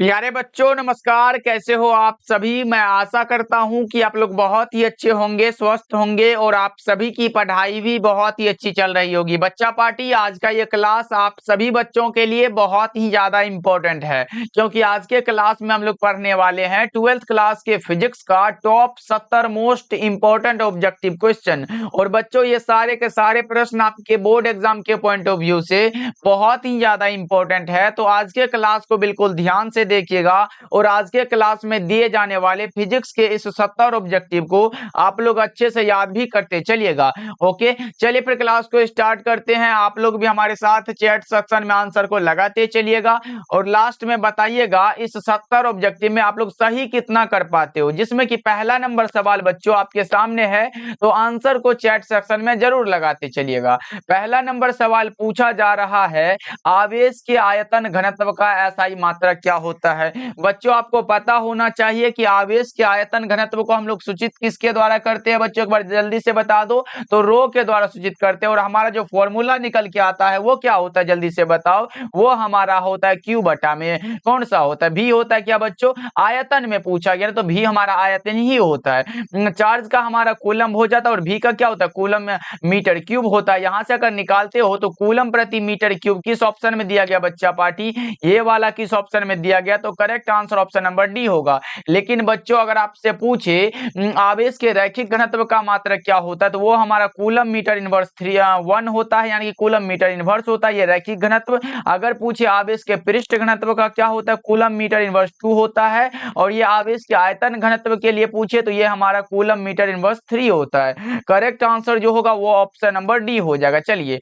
प्यारे बच्चों नमस्कार। कैसे हो आप सभी। मैं आशा करता हूं कि आप लोग बहुत ही अच्छे होंगे, स्वस्थ होंगे और आप सभी की पढ़ाई भी बहुत ही अच्छी चल रही होगी। बच्चा पार्टी आज का ये क्लास आप सभी बच्चों के लिए बहुत ही ज्यादा इम्पोर्टेंट है, क्योंकि आज के क्लास में हम लोग पढ़ने वाले हैं 12th क्लास के फिजिक्स का top 70 most important objective question. और बच्चों ये सारे के सारे प्रश्न आपके बोर्ड एग्जाम के पॉइंट ऑफ व्यू से बहुत ही ज्यादा इम्पोर्टेंट है। तो आज के क्लास को बिल्कुल ध्यान से देखिएगा और आज के क्लास में दिए जाने वाले फिजिक्स के इस 70 ऑब्जेक्टिव को आप लोग अच्छे से याद भी करते चलिएगा। ओके, चलिए फिर क्लास को स्टार्ट करते हैं। आप लोग भी हमारे साथ चैट सेक्शन में आंसर को लगाते चलिएगा और लास्ट में बताइएगा इस 70 ऑब्जेक्टिव में आप लोग सही कितना कर पाते हो, जिसमें कि पहला नंबर सवाल बच्चों आपके सामने है, तो आंसर को चैट सेक्शन में जरूर लगाते चलिएगा। पहला नंबर सवाल पूछा जा रहा है, आवेश के आयतन घनत्व का एसआई मात्रक क्या होता है। बच्चों आपको पता होना चाहिए कि आवेश के आयतन घनत्व को हम लोग सूचित किसके द्वारा करते हैं। बच्चों एक बार जल्दी से बता दो, तो रो के द्वारा सूचित करते हैं और हमारा जो फॉर्मूला निकल के आता है वो क्या होता है, जल्दी से बताओ। वो हमारा होता है क्यू बटा में कौन सा होता है, भी होता है क्या बच्चों। आयतन में पूछा गया तो भी हमारा आयतन ही होता है। चार्ज का हमारा कूलम हो जाता है और भी का क्या होता है, कूलम मीटर क्यूब होता है। यहां से अगर निकालते हो तो कूलम प्रति मीटर क्यूब किस ऑप्शन में दिया गया बच्चा पार्टी, ये वाला किस ऑप्शन में दिया गया, तो correct answer option number D होगा। लेकिन बच्चों अगर आपसे पूछे आवेश के रैखिक घनत्व का मात्रक क्या होता है, तो वो हमारा कूलम मीटर इनवर्स 1 होता है, यानी कि कूलम मीटर इनवर्स होता है ये रैखिक घनत्व। अगर पूछे आवेश के पृष्ठ घनत्व का क्या होता है, कूलम मीटर इनवर्स 2 होता है। और ये आवेश के आयतन घनत्व के लिए पूछे तो ये हमारा कूलम मीटर इनवर्स 3 होता है। करेक्ट आंसर जो होगा वो ऑप्शन नंबर डी हो जाएगा। चलिए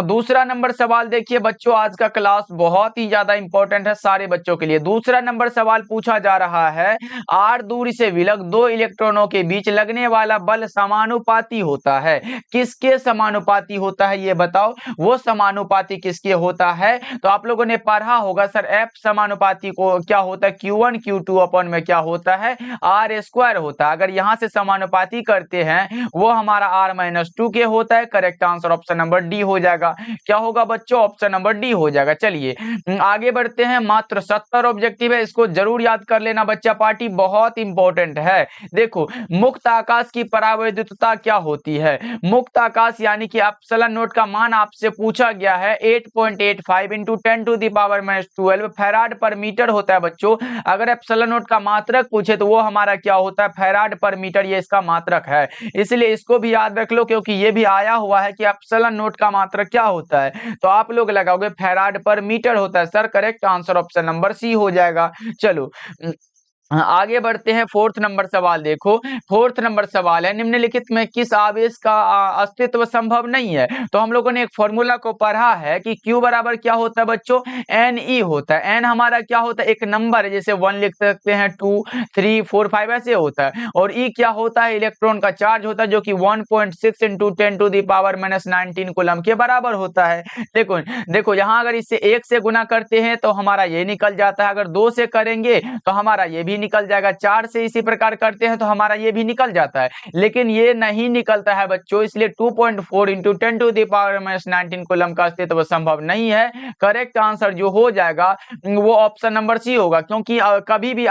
दूसरा नंबर सवाल देखिए बच्चों, आज का क्लास बहुत ही ज्यादा इंपॉर्टेंट है सारे बच्चों के लिए। दूसरा नंबर सवाल पूछा जा रहा है, आर दूरी से विलग दो इलेक्ट्रॉनों के बीच लगने वाला बल समानुपाती होता है। किसके समानुपाती होता है ये बताओ, वो समानुपाती किसके होता है। तो आप लोगों ने पढ़ा होगा सर एफ समानुपाती को क्या होता है, Q1 Q2 अपन में क्या होता है, आर स्क्वायर होता है। अगर यहां से समानुपाती करते हैं वो हमारा R-2 के होता है। Correct answer option number D हो जाएगा। क्या होगा बच्चों, ऑप्शन नंबर डी हो जाएगा। चलिए आगे बढ़ते हैं। मात्र 70 ऑब्जेक्टिव है, इसको जरूर याद कर लेना बच्चा पार्टी, बहुत इंपॉर्टेंट है। देखो मुक्त आकाश की परावैद्युतता क्या होती है। मुक्त आकाश यानी कि एप्सिलॉन नोट का मान आपसे पूछा गया है 8.85 इंटू 10⁻12 फैराड पर मीटर होता है बच्चों। अगर एप्सिलॉन नोट का मात्रक पूछे तो वो हमारा क्या होता है, फैराड पर मीटर, ये इसका मात्रक है। इसलिए इसको भी याद रख लो, क्योंकि ये भी आया हुआ है कि एप्सिलॉन नोट का मात्रक क्या होता है, तो आप लोग लगाओगे फैराड पर मीटर होता है। Sir correct answer option number C हो जाएगा। चलो आगे बढ़ते हैं। फोर्थ नंबर सवाल देखो, फोर्थ नंबर सवाल है, निम्नलिखित में किस आवेश का अस्तित्व संभव नहीं है। तो हम लोगों ने एक फॉर्मूला को पढ़ा है कि Q बराबर क्या होता है बच्चों, Ne होता है। N हमारा क्या होता है, एक नंबर है, जैसे 1 लिख सकते हैं, 2 3 4 5 ऐसे होता है। और E क्या होता है, इलेक्ट्रॉन का चार्ज होता है, जो कि 1.6 इंटू 10⁻⁻19 कूलम के बराबर होता है। देखो देखो यहाँ अगर इससे 1 से गुना करते हैं तो हमारा ये निकल जाता है, अगर 2 से करेंगे तो हमारा ये भी निकल जाएगा, 4 से इसी प्रकार करते हैं तो हमारा ये भी निकल जाता है। लेकिन ये नहीं निकलता है बच्चों, इसलिए 2.4 इंटू 10⁻⁻19 कूलम का अस्तित्व संभव नहीं है। करेक्ट आंसर जो हो जाएगा वो ऑप्शन नंबर सी होगा, क्योंकि कभी भी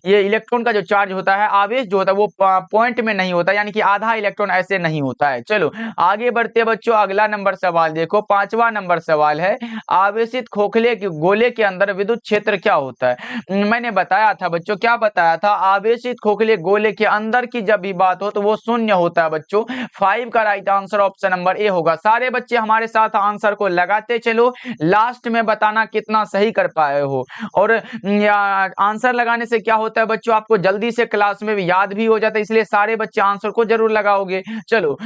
ये इलेक्ट्रॉन का जो चार्ज होता है, आवेश जो होता है वो पॉइंट में नहीं होता, यानी कि आधा इलेक्ट्रॉन ऐसे नहीं होता है। चलो आगे बढ़ते बच्चों, अगला नंबर सवाल देखो, पांचवा नंबर सवाल है, आवेशित खोखले के गोले के अंदर विद्युत क्षेत्र क्या होता है। मैंने बताया था बच्चों, क्या बताया था, आवेशित खोखले गोले के अंदर की जब भी बात हो तो वो शून्य होता है बच्चों। 5 का right answer option number A होगा। सारे बच्चे हमारे साथ आंसर को लगाते चलो, लास्ट में बताना कितना सही कर पाए हो। और आंसर लगाने से क्या होता है बच्चों, आपको जल्दी से क्लास में भी याद भी हो जाता है, इसलिए सारे बच्चे आंसर को जरूर लगाओगे। चलो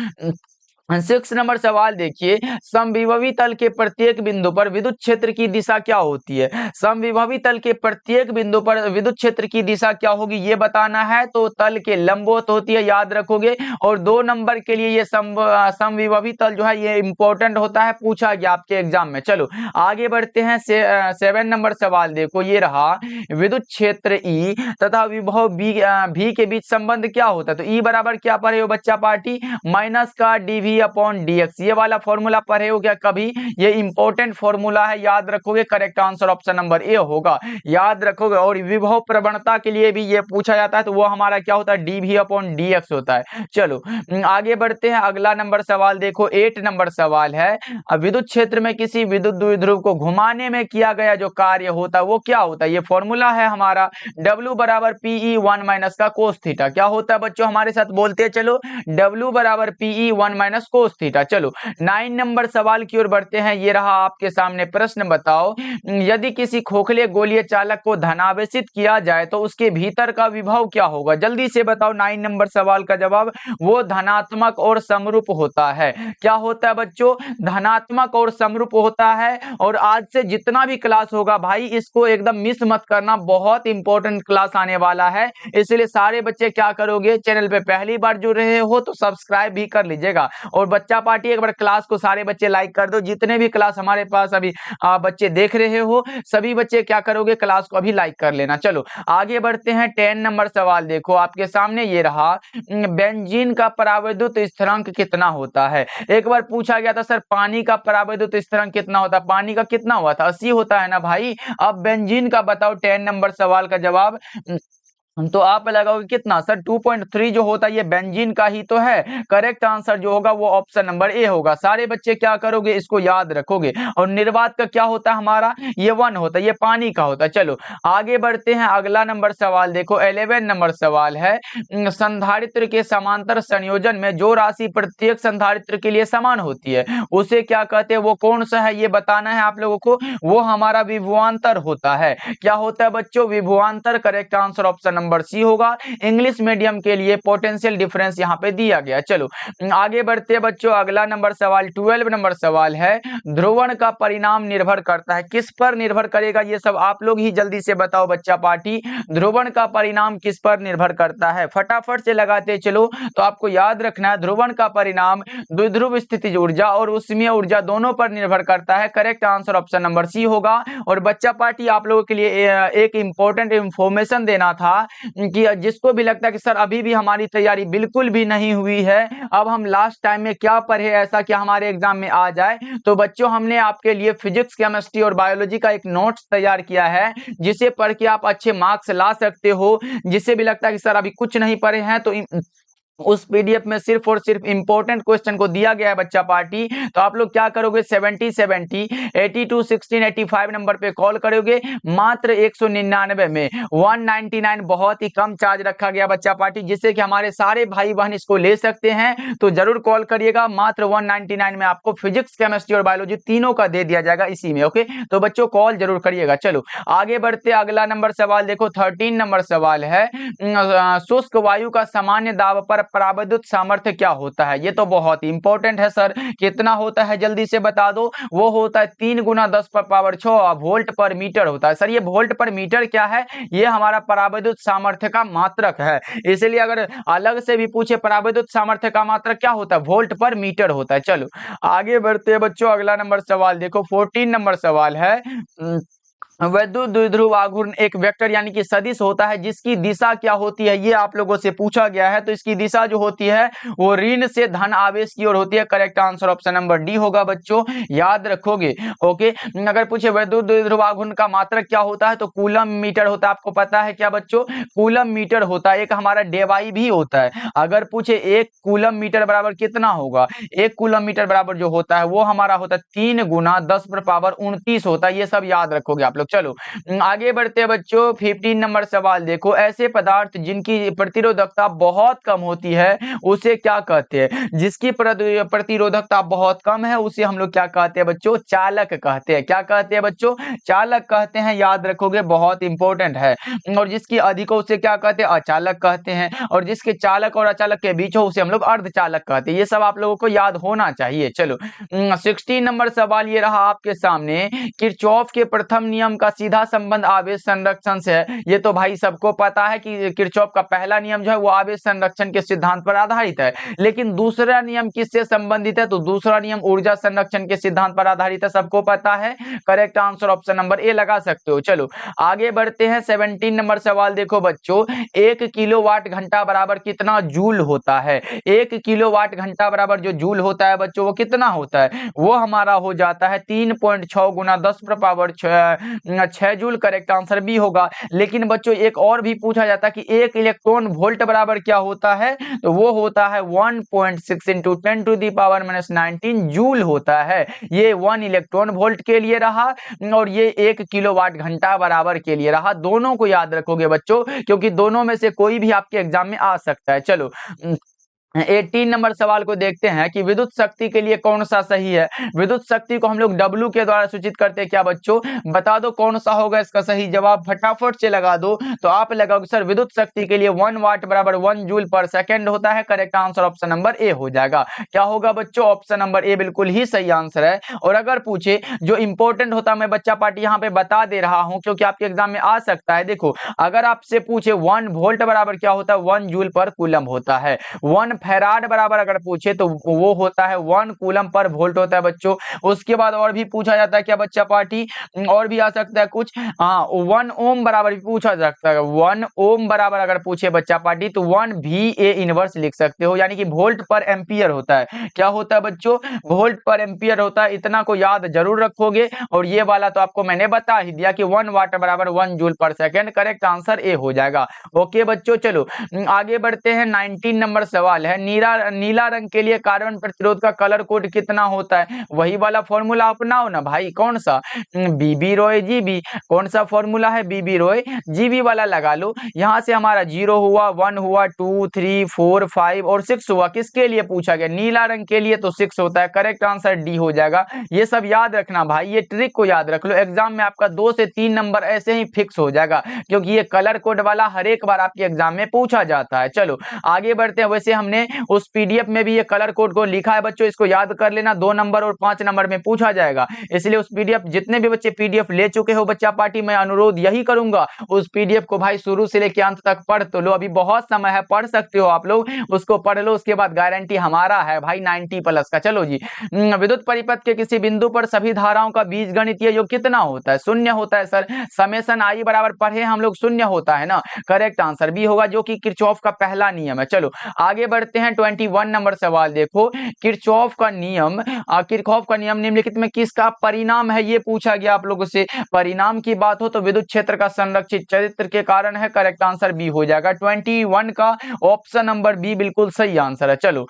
6 नंबर सवाल देखिए, समविभवी तल के प्रत्येक बिंदु पर विद्युत क्षेत्र की दिशा क्या होती है। समविभवी तल के प्रत्येक बिंदु पर विद्युत क्षेत्र की दिशा क्या होगी ये बताना है, तो तल के लंबवत होती है, याद रखोगे। और 2 नंबर के लिए ये समविभवी तल जो है ये इंपॉर्टेंट होता है, पूछा गया आपके एग्जाम में। चलो आगे बढ़ते हैं। 7 नंबर सवाल देखो, ये रहा, विद्युत क्षेत्र ई तथा विभव भी के बीच संबंध क्या होता है। तो ई बराबर क्या पढ़े हो बच्चा पार्टी, माइनस का dV अपॉन डी एक्स, ये वाला फॉर्मूला पढ़े हो क्या कभी? ये इंपॉर्टेंट फॉर्मूला है, याद रखोगे। Correct answer option number A होगा, याद रखोगे। और विभव प्रवणता के लिए भी ये पूछा जाता है, तो वो हमारा क्या होता है? D v upon d x होता है। चलो आगे बढ़ते हैं, अगला नंबर सवाल देखो, 8 नंबर सवाल है। विद्युत क्षेत्र में किसी विद्युत द्विध्रुव को घुमाने में किया गया जो कार्य होता है वो क्या होता है? ये फॉर्मूला है हमारा W बराबर PE 1 माइनस का कोस थीटा। क्या होता है बच्चों? हमारे साथ बोलते हैं, चलो W बराबर PE 1 माइनस कोस थीटा। चलो 9 नंबर सवाल की ओर बढ़ते हैं। ये रहा आपके सामने प्रश्न, बताओ यदि किसी खोखले गोलीय चालक को धनावेशित किया जाए तो उसके भीतर का विभव क्या होगा? जल्दी से बताओ 9 नंबर सवाल का जवाब, वो धनात्मक और समरूप होता है। क्या होता है बच्चों? धनात्मक और समरूप होता है। और आज से जितना भी क्लास होगा भाई, इसको एकदम मिस मत करना, बहुत इंपॉर्टेंट क्लास आने वाला है। इसलिए सारे बच्चे क्या करोगे, चैनल पे पहली बार जुड़ रहे हो तो सब्सक्राइब भी कर लीजिएगा। और बच्चा पार्टी एक बार क्लास को सारे बच्चे लाइक कर दो। जितने भी क्लास हमारे पास अभी बच्चे देख रहे हो, सभी बच्चे क्या करोगे, क्लास को अभी लाइक कर लेना। चलो आगे बढ़ते हैं, 10 नंबर सवाल देखो आपके सामने। ये रहा, बेंजीन का परावैद्युत स्थिरांक कितना होता है? एक बार पूछा गया था सर पानी का परावैद्युत स्थिरांक कितना होता है? पानी का कितना हुआ था? 80 होता है ना भाई। अब बेंजीन का बताओ 10 नंबर सवाल का जवाब। तो आप लगाओगे कितना सर? 2.3 जो होता है ये बेंजीन का ही तो है। करेक्ट आंसर जो होगा वो ऑप्शन नंबर ए होगा। सारे बच्चे क्या करोगे, इसको याद रखोगे। और निर्वात का क्या होता है हमारा? ये 1 होता है, ये पानी का होता है। चलो आगे बढ़ते हैं, अगला नंबर सवाल देखो, 11 नंबर सवाल है। संधारित्र के समांतर संयोजन में जो राशि प्रत्येक संधारित्र के लिए समान होती है उसे क्या कहते हैं? वो कौन सा है ये बताना है आप लोगों को। वो हमारा विभवांतर होता है। क्या होता है बच्चों? विभवांतर। Correct answer option number C होगा। इंग्लिश मीडियम के लिए पोटेंशियल डिफरेंस यहाँ पे दिया गया। चलो आगे बढ़ते हैं बच्चों, अगला नंबर सवाल 12 नंबर सवाल है। ध्रुवण का परिणाम निर्भर करता है, किस पर निर्भर करेगा? ये सब आप लोग ही जल्दी से बताओ बच्चा पार्टी। ध्रुवण का परिणाम किस पर निर्भर करता है? फटाफट से लगाते चलो। तो आपको याद रखना है, ध्रुवण का परिणाम द्विध्रुव स्थितिज ऊर्जा और ऊष्मीय ऊर्जा दोनों पर निर्भर करता है। Correct answer option number C होगा। और बच्चा पार्टी आप लोगों के लिए एक इंपॉर्टेंट इंफॉर्मेशन देना था कि जिसको भी लगता है कि सर अभी भी हमारी तैयारी बिल्कुल भी नहीं हुई है, अब हम लास्ट टाइम में क्या पढ़े ऐसा कि हमारे एग्जाम में आ जाए, तो बच्चों हमने आपके लिए फिजिक्स, केमिस्ट्री और बायोलॉजी का एक नोट्स तैयार किया है, जिसे पढ़ के आप अच्छे मार्क्स ला सकते हो। जिसे भी लगता है कि सर अभी कुछ नहीं पढ़े हैं, तो उस पीडीएफ में सिर्फ और सिर्फ इंपॉर्टेंट क्वेश्चन को दिया गया है बच्चा पार्टी। तो आप लोग क्या करोगे, 70 70 82 16 85 नंबर पे कॉल करोगे, मात्र 199 में 199, बहुत ही कम चार्ज रखा गया बच्चा पार्टी, जिससे कि हमारे सारे भाई बहन इसको ले सकते हैं। तो जरूर कॉल करिएगा, मात्र 199 में आपको फिजिक्स, केमिस्ट्री और बायोलॉजी तीनों का दे दिया जाएगा इसी में। ओके, तो बच्चों कॉल जरूर करिएगा। चलो आगे बढ़ते, अगला नंबर सवाल देखो, 13 नंबर सवाल है। शुष्क वायु का सामान्य दाब पर परावैद्युत सामर्थ्य क्या होता है? ये तो बहुत इंपॉर्टेंट है सर, कितना होता है जल्दी से बता दो। वो होता है 3 गुना 10⁻⁶ वोल्ट पर मीटर होता है। सर ये वोल्ट पर मीटर क्या है? ये हमारा परावैद्युत सामर्थ्य का मात्रक है। इसलिए अगर अलग से भी पूछे परावैद्युत सामर्थ्य का मात्रक क्या होता है, वोल्ट पर मीटर होता है। चलो आगे बढ़ते हैं बच्चों, अगला नंबर सवाल देखो, 14 नंबर सवाल है। वैद्युत द्विध्रुव आघूर्ण एक वेक्टर यानी कि सदिश होता है, जिसकी दिशा क्या होती है, ये आप लोगों से पूछा गया है। तो इसकी दिशा जो होती है वो ऋण से धन आवेश की ओर होती है। Correct answer option number D होगा बच्चों, याद रखोगे। ओके, अगर पूछे वैद्युत द्विध्रुव आघूर्ण का मात्रक क्या होता है, तो कूलम मीटर होता है। आपको पता है क्या बच्चों? कूलम मीटर होता है। एक हमारा डेवाई भी होता है। अगर पूछे 1 कूलम मीटर बराबर कितना होगा, 1 कूलम मीटर बराबर जो होता है वो हमारा होता है 3 गुना 10⁻29 होता है। ये सब याद रखोगे आप लोग। चलो आगे बढ़ते हैं बच्चों, 15 नंबर सवाल देखो। ऐसे पदार्थ जिनकी प्रतिरोधकता बहुत कम होती है उसे क्या कहते हैं? जिसकी प्रतिरोधकता बहुत कम है उसे हम लोग क्या कहते हैं बच्चों? चालक कहते हैं। क्या कहते हैं बच्चों? चालक कहते हैं, याद रखोगे, बहुत इंपॉर्टेंट है। और जिसकी अधिक हो उसे क्या कहते हैं? अचालक कहते हैं। और जिसके चालक और अचालक के बीच हो उसे हम लोग अर्धचालक कहते हैं। ये सब आप लोगों को याद होना चाहिए। चलो 16 नंबर सवाल ये रहा आपके सामने। किरचॉफ के प्रथम नियम नियम का सीधा संबंध आवेश संरक्षण से है। ये तो भाई सबको पता है कि किरचॉफ का पहला नियम जो है वो आवेश संरक्षण के सिद्धांत पर आधारित है। लेकिन दूसरा नियम किससे संबंधित है? तो दूसरा नियम ऊर्जा संरक्षण के सिद्धांत पर आधारित है, सबको पता है। Correct answer option number A लगा सकते हो। चलो आगे बढ़ते हैं। 17 नंबर सवाल देखो बच्चों, 1 किलोवाट घंटा बराबर कितना जूल होता है? 1 किलोवाट घंटा बराबर जो जूल होता है बच्चों वो कितना होता है? वो हमारा हो जाता है 3.6 गुना 10⁻6 जूल। करेक्ट आंसर बी होगा। लेकिन बच्चों एक और भी पूछा जाता है कि 1 इलेक्ट्रॉन वोल्ट बराबर क्या होता है? तो वो होता है 1.6 × 10⁻⁻19 जूल होता है। ये 1 इलेक्ट्रॉन वोल्ट के लिए रहा और ये 1 किलोवाट घंटा बराबर के लिए रहा। दोनों को याद रखोगे बच्चों, क्योंकि दोनों में से कोई भी आपके एग्जाम में आ सकता है। चलो 18 नंबर सवाल को देखते हैं कि विद्युत शक्ति के लिए कौन सा सही है? विद्युत शक्ति को हम लोग W के द्वारा सूचित करते हैं क्या बच्चों? बता दो कौन सा होगा इसका सही जवाब, फटाफट से लगा दो। तो आप लगाओगे सर विद्युत शक्ति के लिए 1 वाट बराबर 1 जूल पर सेकंड होता है। Correct answer option number A हो जाएगा। क्या होगा बच्चों? ऑप्शन नंबर ए बिल्कुल ही सही आंसर है। और अगर पूछे जो इंपॉर्टेंट होता है, मैं बच्चा पार्टी यहाँ पे बता दे रहा हूँ क्योंकि आपके एग्जाम में आ सकता है। देखो अगर आपसे पूछे 1 वोल्ट बराबर क्या होता है? 1 जूल पर कूलम होता है। 1 फैराड बराबर अगर पूछे तो वो होता है 1 कूलम पर वोल्ट होता है बच्चों। उसके बाद और भी पूछा जाता है क्या बच्चा पार्टी? और भी आ सकता है कुछ। हाँ 1 ओम बराबर भी पूछा जा सकता है। 1 ओम बराबर अगर पूछे बच्चा पार्टी तो 1 VA इनवर्स लिख सकते हो, यानी कि वोल्ट पर एम्पियर होता है। क्या होता है बच्चों? वोल्ट पर एम्पियर होता है। इतना को याद जरूर रखोगे। और ये वाला तो आपको मैंने बता ही दिया कि 1 वाट बराबर 1 जूल पर सेकेंड। करेक्ट आंसर ए हो जाएगा। ओके बच्चों चलो आगे बढ़ते हैं। 19 नंबर सवाल है, नीला रंग के लिए कार्बन प्रतिरोध का कलर कोड कितना होता है? वही वाला फॉर्मूला अपनाओ ना भाई। कौन सा? बीबी रॉय जीबी। कौन सा फॉर्मूला है? बीबी रॉय जीबी वाला लगा लो। यहां से हमारा 0 हुआ, 1 हुआ, 2 3 4 5 और 6 हुआ। किसके लिए पूछा गया? नीला रंग के लिए तो 6 होता है। करेक्ट आंसर डी हो जाएगा। ये सब याद रखना भाई, ये ट्रिक को याद रख लो। एग्जाम में आपका 2 से 3 नंबर ऐसे ही फिक्स हो जाएगा, क्योंकि ये कलर कोड वाला हर एक बार आपके एग्जाम में पूछा जाता है। चलो आगे बढ़ते हैं। वैसे हमने उस पीडीएफ में भी ये कलर कोड को लिखा है बच्चों, इसको याद कर लेना। 2 नंबर और 5 नंबर में पूछा जाएगा, इसलिए उस पीडीएफ जितने भी बच्चे पीडीएफ ले चुके हो बच्चा पार्टी, मैं अनुरोध यही करूंगा उस पीडीएफ को भाई शुरू से लेकर अंत तक पढ़ तो लो। अभी बहुत समय है, पढ़ सकते हो आप लोग, उसको पढ़ लो। उसके बाद गारंटी हमारा है भाई 90+ का। चलो जी, विद्युत परिपथ के किसी बिंदु पर सभी धाराओं का बीजगणितीय योग कितना होता है? शून्य होता है सर। समेशन आई बराबर पढ़े हम लोग, शून्य होता है ना। करेक्ट आंसर बी होगा, जो कि किरचॉफ का पहला नियम है। चलो आगे बढ़ते हैं। 21 नंबर सवाल देखो, किरचॉफ का नियम निम्नलिखित में किसका परिणाम है? ये पूछा गया आप लोगों से। परिणाम की बात हो तो विद्युत क्षेत्र का संरक्षित चरित्र के कारण है। करेक्ट आंसर बी हो जाएगा। 21 का ऑप्शन नंबर बी बिल्कुल सही आंसर है। चलो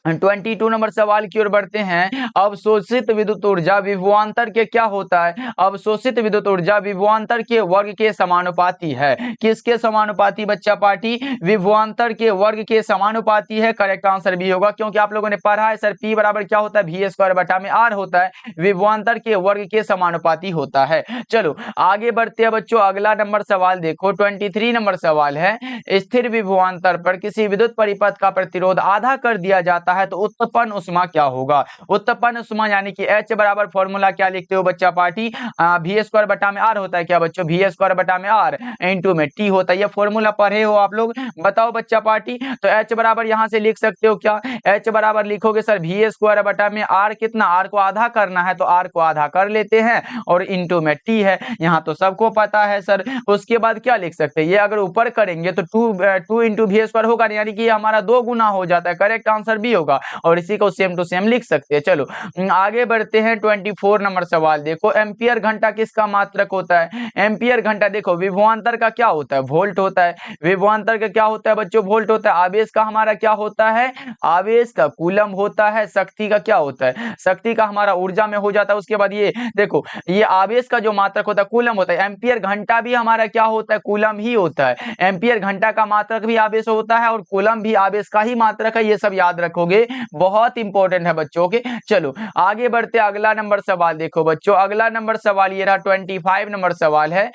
22 नंबर सवाल की ओर बढ़ते हैं। अवशोषित विद्युत ऊर्जा विभवांतर के क्या होता है? अवशोषित विद्युत ऊर्जा विभवांतर के वर्ग के समानुपाती है। किसके समानुपाती बच्चा पार्टी? विभवांतर के वर्ग के समानुपाती है। करेक्ट आंसर भी होगा, क्योंकि आप लोगों ने पढ़ा है सर पी बराबर क्या होता है? V²/R होता है। विभवांतर के वर्ग के समानुपाती होता है। चलो आगे बढ़ते हैं बच्चों। अगला नंबर सवाल देखो, 23 नंबर सवाल है, स्थिर विभवांतर पर किसी विद्युत परिपथ का प्रतिरोध आधा कर दिया जाता है तो उत्पन्न उष्मा क्या होगा? उत्पन्न उष्मा यानी कि H बराबर फॉर्मूला क्या लिखते हो बच्चा पार्टी? V²/R होता है। क्या बच्चों? V²/R इंटू में T होता है। ये फॉर्मूला पढ़े हो आप लोग? बताओ बच्चा पार्टी। तो H बराबर यहां से लिख सकते हो क्या? H बराबर लिखोगे सर V²/R कितना? R को आधा करना है तो R को आधा कर लेते हैं और इंटू में T है। यहाँ तो सबको पता है सर। उसके बाद क्या लिख सकते हैं? ये अगर ऊपर करेंगे तो 2 इंटू V² होगा, यानी कि हमारा 2 गुना हो जाता है। करेक्ट आंसर भी होगा, और इसी को सेम टू सेम लिख सकते हैं। चलो आगे बढ़ते हैं। 24 नंबर सवाल देखो, एम्पियर घंटा किसका मात्रक होता है? एम्पियर घंटा देखो विभवांतर का क्या होता है? वोल्ट होता है। विभवांतर का क्या होता है बच्चों? वोल्ट होता है। आवेश का हमारा क्या होता है? आवेश का कूलम होता है। शक्ति का क्या होता है? शक्ति का हमारा ऊर्जा में हो जाता है। उसके बाद ये देखो, ये आवेश का जो मात्रक होता है कूलम होता है। एम्पियर घंटा भी हमारा क्या होता है? कूलम ही होता है। एम्पियर घंटा का मात्रक भी आवेश होता है और कूलम भी आवेश का ही मात्रक है। ये सब याद रखोगे। होंगे, बहुत इंपॉर्टेंट है बच्चों के। चलो आगे बढ़ते, अगला नंबर सवाल देखो बच्चों, अगला नंबर सवाल ये रहा 25 नंबर सवाल है।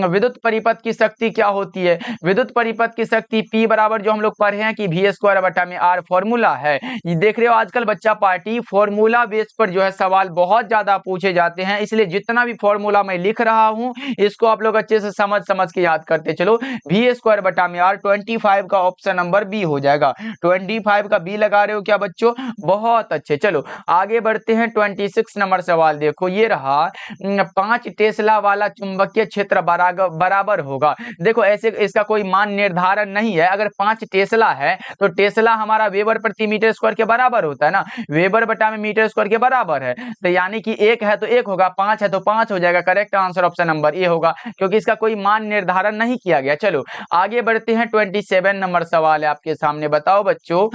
विद्युत परिपथ की शक्ति क्या होती है? विद्युत परिपथ की शक्ति P बराबर जो हम लोग पढ़े हैं कि V² बटा में R फॉर्मूला है। ये देख रहे हो आजकल बच्चा पार्टी फॉर्मूला बेस पर जो है सवाल बहुत ज्यादा पूछे जाते हैं, इसलिए जितना भी फॉर्मूला मैं लिख रहा हूं इसको आप लोग अच्छे से समझ के याद करते चलो। V² बटा में R 25 का ऑप्शन नंबर बी हो जाएगा। 25 का बी लगा रहे हो क्या बच्चों? बहुत अच्छे। चलो आगे बढ़ते हैं, 26 नंबर सवाल देखो, ये रहा 5 टेस्ला वाला चुंबकीय क्षेत्र बराबर होगा। देखो ऐसे इसका कोई मान निर्धारण नहीं है। अगर 5 टेस्ला है तो टेस्ला हमारा वेबर प्रति मीटर स्क्वायर के बराबर होता है ना, वेबर बटा में मीटर स्क्वायर के बराबर है, तो यानी कि 1 है तो 1 होगा, 5 है तो 5 हो जाएगा। Correct answer option number A होगा, क्योंकि इसका कोई मान निर्धारण नहीं किया गया। चलो आगे बढ़ते हैं, 27 नंबर सवाल है आपके सामने। बताओ बच्चों,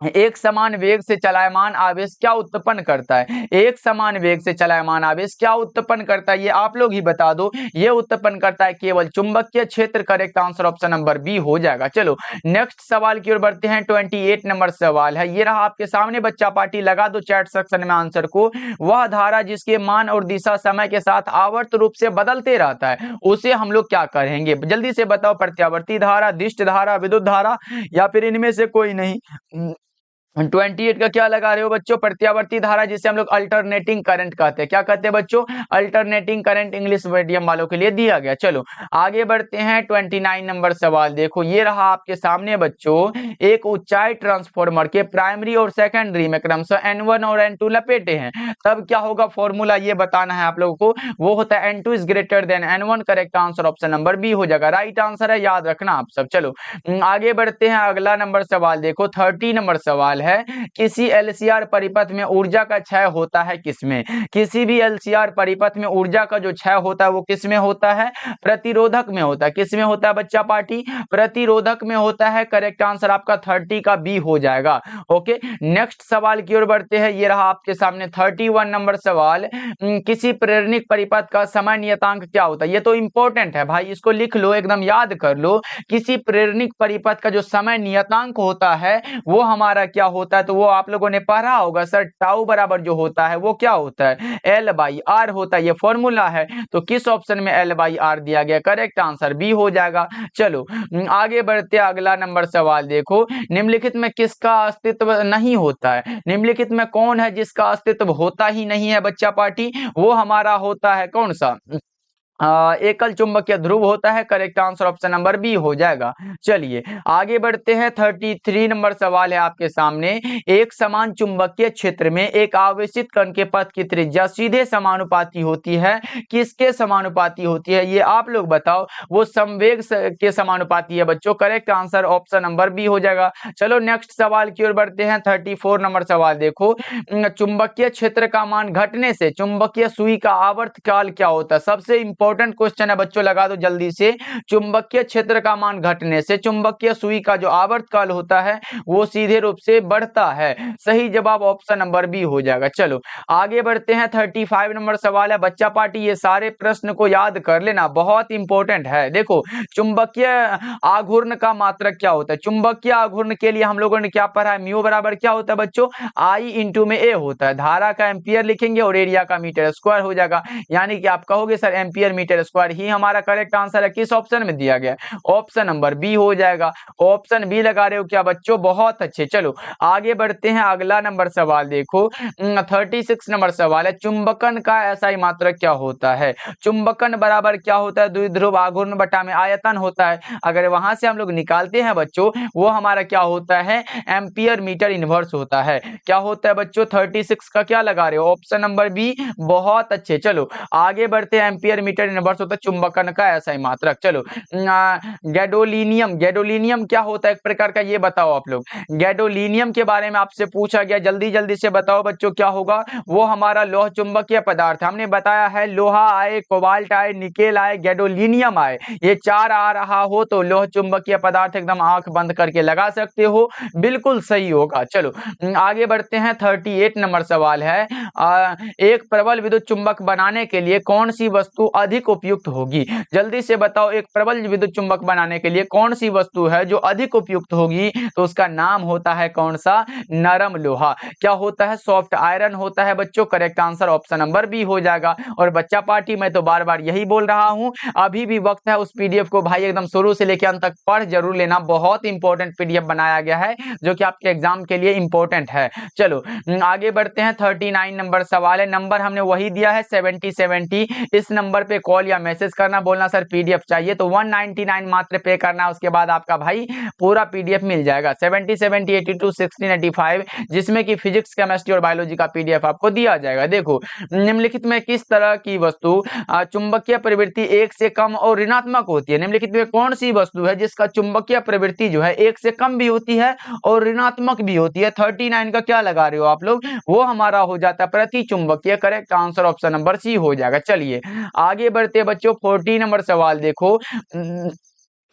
एक समान वेग से चलायमान आवेश क्या उत्पन्न करता है? एक समान वेग से चलायमान आवेश क्या उत्पन्न करता है, ये आप लोग ही बता दो। ये उत्पन्न करता है केवल चुंबकीय क्षेत्र। Correct answer option number B हो जाएगा। चलो नेक्स्ट सवाल की ओर बढ़ते हैं, 28 नंबर सवाल है, ये रहा आपके सामने। बच्चा पार्टी लगा दो चैट सेक्शन में आंसर को। वह धारा जिसके मान और दिशा समय के साथ आवर्त रूप से बदलते रहता है, उसे हम लोग क्या कहेंगे? जल्दी से बताओ, प्रत्यावर्ती धारा, दिष्ट धारा, विद्युत धारा, या फिर इनमें से कोई नहीं? 28 का क्या लगा रहे हो बच्चों? प्रत्यावर्ती धारा, जिसे हम लोग अल्टरनेटिंग करंट कहते हैं। क्या कहते हैं बच्चों? अल्टरनेटिंग करंट, इंग्लिश मीडियम वालों के लिए दिया गया। चलो आगे बढ़ते हैं, 29 नंबर सवाल देखो, ये रहा आपके सामने बच्चों। एक ऊंचाई ट्रांसफार्मर के प्राइमरी और सेकेंडरी में क्रमशः N1 और N2 लपेटे हैं, तब क्या होगा? फॉर्मूला ये बताना है आप लोगों को, वो होता है N2 is greater than N1। Correct answer option number B हो जाएगा, राइट आंसर है, याद रखना आप सब। चलो आगे बढ़ते हैं, अगला नंबर सवाल देखो, 30 नंबर सवाल है। किसी एलसीआर परिपथ में ऊर्जा का क्षय होता है किसमें? किसी भी एलसीआर परिपथ में ऊर्जा का जो क्षय होता है वो किसमें होता है? प्रतिरोधक में होता है। किसमें होता है बच्चा पार्टी? प्रतिरोधक में होता है। करेक्ट आंसर आपका 30 का बी हो जाएगा। ओके नेक्स्ट सवाल की ओर बढ़ते हैं, ये रहा आपके सामने 31 नंबर सवाल। किसी प्रेरणिक परिपथ का समय नियतांक क्या होता है? ये तो इंपॉर्टेंट है भाई, इसको लिख लो, एकदम याद कर लो। किसी प्रेरणिक परिपथ का जो समय नियतांक होता है वो हमारा क्या होता है? तो वो आप लोगों ने पढ़ा होगा सर, टाउ बराबर जो होता है वो क्या होता है? L/R होता है, ये फॉर्मूला है। तो किस ऑप्शन में L/R दिया गया? करेक्ट आंसर बी हो जाएगा। चलो आगे बढ़ते, अगला नंबर सवाल देखो, निम्नलिखित में किसका अस्तित्व नहीं होता है? निम्नलिखित में कौन है जिसका अस्तित्व होता ही नहीं है बच्चा पार्टी? वो हमारा होता है कौन सा? एकल चुंबकीय ध्रुव होता है। Correct answer option number B हो जाएगा। चलिए आगे बढ़ते हैं, 33 नंबर सवाल है आपके सामने। एक समान चुंबकीय क्षेत्र में एक आवेशित कण के पथ की त्रिज्या सीधे समानुपाती होती है, किसके समानुपाती होती है? ये आप लोग बताओ। वो संवेग के समानुपाती है बच्चों। Correct answer option number B हो जाएगा। चलो नेक्स्ट सवाल की ओर बढ़ते हैं, 34 नंबर सवाल देखो, चुंबकीय क्षेत्र का मान घटने से चुंबकीय सुई का आवर्त काल क्या होता है? सबसे इंपॉर्टेंट क्वेश्चन है बच्चों, लगा दो जल्दी से। चुंबकीय क्षेत्र का मान घटने से चुंबकीय सुई का जो आवर्त काल होता है वो सीधे रूप से बढ़ता है। सही जवाब ऑप्शन नंबर बी हो जाएगा। चलो आगे बढ़ते हैं, 35 नंबर सवाल है बच्चा पार्टी। ये सारे प्रश्न को याद कर लेना, बहुत इंपॉर्टेंट है। देखो चुंबकीय आघूर्ण का मात्रक क्या होता है? चुंबकीय आघूर्ण के लिए हम लोगों ने क्या पढ़ा है? म्यू बराबर क्या होता है बच्चों? I इंटू में ए होता है। धारा का एम्पियर लिखेंगे और एरिया का मीटर स्क्वायर हो जाएगा। यानी कि आप कहोगे सर एम्पियर मीटर स्क्वायर ही हमारा करेक्ट आंसर है। किस ऑप्शन में दिया गया? ऑप्शन नंबर बी हो जाएगा। ऑप्शन बी लगा रहे हो क्या बच्चों? बहुत अच्छे। चलो आगे बढ़ते हैं, अगला नंबर सवाल देखो, 36 नंबर सवाल है, चुंबकन का एसआई मात्रक क्या होता है? चुंबकन बराबर क्या होता है? द्विध्रुव आघूर्ण बटा में आयतन होता है। अगर वहां से हम लोग निकालते हैं बच्चों, वो हमारा क्या होता है? एम्पियर मीटर इनवर्स होता है। क्या होता है बच्चों? 36 का क्या लगा रहे हो? Option number B. बहुत अच्छे। चलो आगे बढ़ते हैं, एम्पियर मीटर इनवर्स होता है चुंबकन का एसआई मात्रक। चलो गैडोलीनियम क्या होता है एक प्रकार का? ये बताओ आप लोग। गैडोलीनियम के बारे में आपसे पूछा गया, जल्दी जल्दी से बताओ बच्चों क्या होगा? वो हमारा लोह चुंबकीय पदार्थ। हमने बताया है लोहा आए, कोबाल्ट आए, निकेल आए, गैडोलीनियम आए, ये 4 आ रहा हो तो लोह चुंबकीय पदार्थ एकदम आंख बंद करके लगा सकते हो, बिल्कुल सही होगा। चलो आगे बढ़ते हैं, 38 नंबर सवाल है, एक प्रबल विद्युत चुंबक बनाने के लिए कौन सी वस्तु अधिक अधिक उपयुक्त होगी? जल्दी से बताओ, एक प्रबल विद्युत चुंबक बनाने के लिए कौन सी वस्तु है जो अधिक उपयुक्त होगी? तो उसका नाम होता है कौन सा? नरम लोहा। क्या होता है? सॉफ्ट आयरन होता है बच्चों। Correct answer option number B हो जाएगा। और बच्चा पार्टी, मैं तो बार बार यही बोल रहा हूं, अभी भी वक्त है, उस पीडीएफ को भाई एकदम शुरू से लेकर अंत तक पढ़ जरूर लेना। बहुत इंपॉर्टेंट पीडीएफ बनाया गया है जो कि आपके एग्जाम के लिए इंपॉर्टेंट है। चलो आगे बढ़ते हैं। 39 नंबर सवाल है। नंबर हमने वही दिया है 7070। इस नंबर पे कॉल या मैसेज करना, बोलना सर पीडीएफ चाहिए, तो 199 मात्र पे करना है। उसके बाद आपका भाई पूरा पीडीएफ मिल जाएगा। 70 70 82 16 85, जिसमें कि फिजिक्स, केमिस्ट्री और बायोलॉजी का पीडीएफ आपको दिया जाएगा। देखो, निम्नलिखित में किस तरह की वस्तु चुंबकीय प्रवृत्ति 1 से कम और ऋणात्मक होती है? निम्नलिखित में कौन सी वस्तु है जिसका चुंबकीय प्रवृत्ति जो है 1 से कम भी होती है और ऋणात्मक भी होती है? 39 का क्या लगा रहे हो आप लोग? वो हमारा हो जाता है प्रति चुंबकीय। Correct answer option number C हो जाएगा। चलिए आगे बढ़ते हैं बच्चों। 40 नंबर सवाल देखो।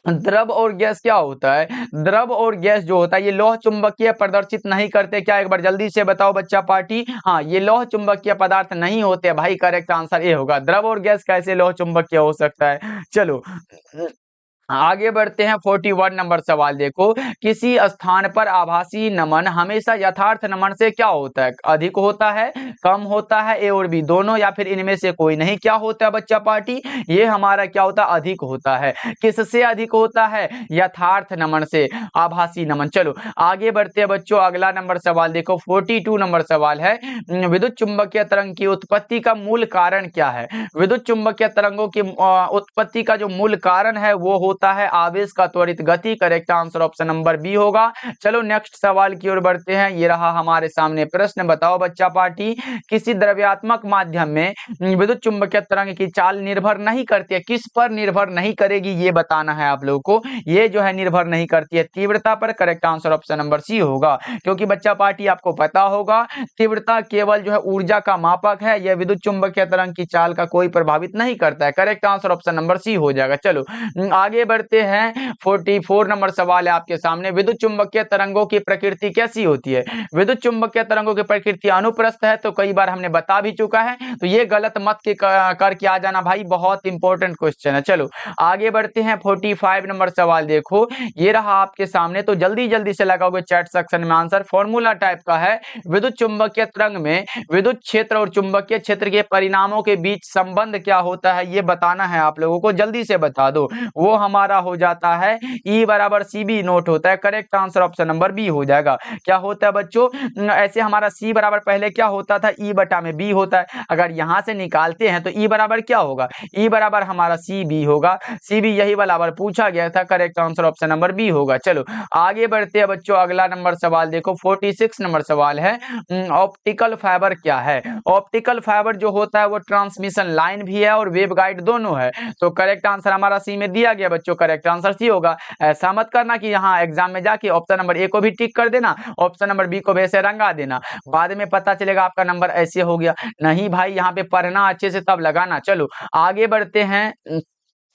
द्रव और गैस क्या होता है? द्रव और गैस जो होता है ये लौह चुंबकीय प्रदर्शित नहीं करते क्या? एक बार जल्दी से बताओ बच्चा पार्टी। हाँ, ये लौह चुंबकीय पदार्थ नहीं होते भाई। करेक्ट आंसर ए होगा। द्रव और गैस कैसे लौह चुंबकीय हो सकता है? चलो आगे बढ़ते हैं। 41 नंबर सवाल देखो। किसी स्थान पर आभासी नमन हमेशा यथार्थ नमन से क्या होता है? अधिक होता है, कम होता है, ए और बी दोनों, या फिर इनमें से कोई नहीं? क्या होता है बच्चा पार्टी? ये हमारा क्या होता है? अधिक होता है। किससे अधिक होता है? यथार्थ नमन से, आभासी नमन। चलो आगे बढ़ते हैं बच्चों। अगला नंबर सवाल देखो। 42 नंबर सवाल है। विद्युत चुंबकीय तरंग की उत्पत्ति का मूल कारण क्या है? विद्युत चुंबकीय तरंगों की उत्पत्ति का जो मूल कारण है वो होता है आवेश का त्वरित गति। Correct answer option number B होगा। चलो नेक्स्ट सवाल की ओर बढ़ते हैं। ये रहा हमारे सामने प्रश्न। बताओ बच्चा पार्टी, किसी द्रव्यात्मक माध्यम में विद्युत चुंबकीय तरंग की चाल निर्भर नहीं करती है? किस पर निर्भर नहीं करेगी ये बताना है आप लोगों को। ये जो है निर्भर नहीं करती है तीव्रता पर। Correct answer option number C होगा। क्योंकि बच्चा पार्टी आपको पता होगा तीव्रता केवल जो है ऊर्जा का मापक है, यह विद्युत चुंबकीय तरंग की चाल का कोई प्रभावित नहीं करता है। Correct answer option number C हो जाएगा। चलो आगे बढ़ते हैं। 44 नंबर सवाल है आपके सामने। विद्युत चुंबकीय तरंगों की प्रकृति कैसी होती है? विद्युत चुंबकीय तरंगों की प्रकृति अनुप्रस्थ है, तो कई बार हमने बता भी चुका है, तो ये गलत मत के करके आ जाना भाई, बहुत इंपॉर्टेंट क्वेश्चन है। चलो आगे बढ़ते हैं। 45 नंबर सवाल देखो, ये रहा आपके सामने, तो जल्दी जल्दी से लगाओगे चैट सेक्शन में आंसर। फॉर्मूला टाइप का है। विद्युत चुंबकीय तरंग में विद्युत क्षेत्र और चुंबकीय क्षेत्र के परिणामों के बीच संबंध क्या होता है ये बताना है आप लोगों को। जल्दी से बता दो। वो हमारा हो जाता है E बराबर CB नोट होता है। Correct answer option number B हो जाएगा। क्या होता है बच्चों? ऐसे हमारा C बराबर पहले क्या होता था? E बटा में B होता है। अगर यहां से निकालते हैं तो E बराबर क्या होगा? E बराबर हमारा CB होगा। CB यही बराबर पूछा गया था। Correct answer option number B होगा। चलो आगे बढ़ते हैं बच्चों। अगला नंबर सवाल देखो। 46 नंबर सवाल है। ऑप्टिकल फाइबर क्या है? ऑप्टिकल फाइबर जो होता है वो ट्रांसमिशन लाइन भी है और वेवगाइड दोनों है। तो करेक्ट आंसर हमारा सी में दिया गया बच्चों। करेक्ट आंसर सी होगा। ऐसा मत करना कि यहाँ एग्जाम में जाके ऑप्शन नंबर ए को भी टिक कर देना, ऑप्शन नंबर बी को वैसे रंगा देना, बाद में पता चलेगा आपका नंबर ऐसे हो गया। नहीं भाई, यहाँ पे पढ़ना अच्छे से तब लगाना। चलो आगे बढ़ते हैं।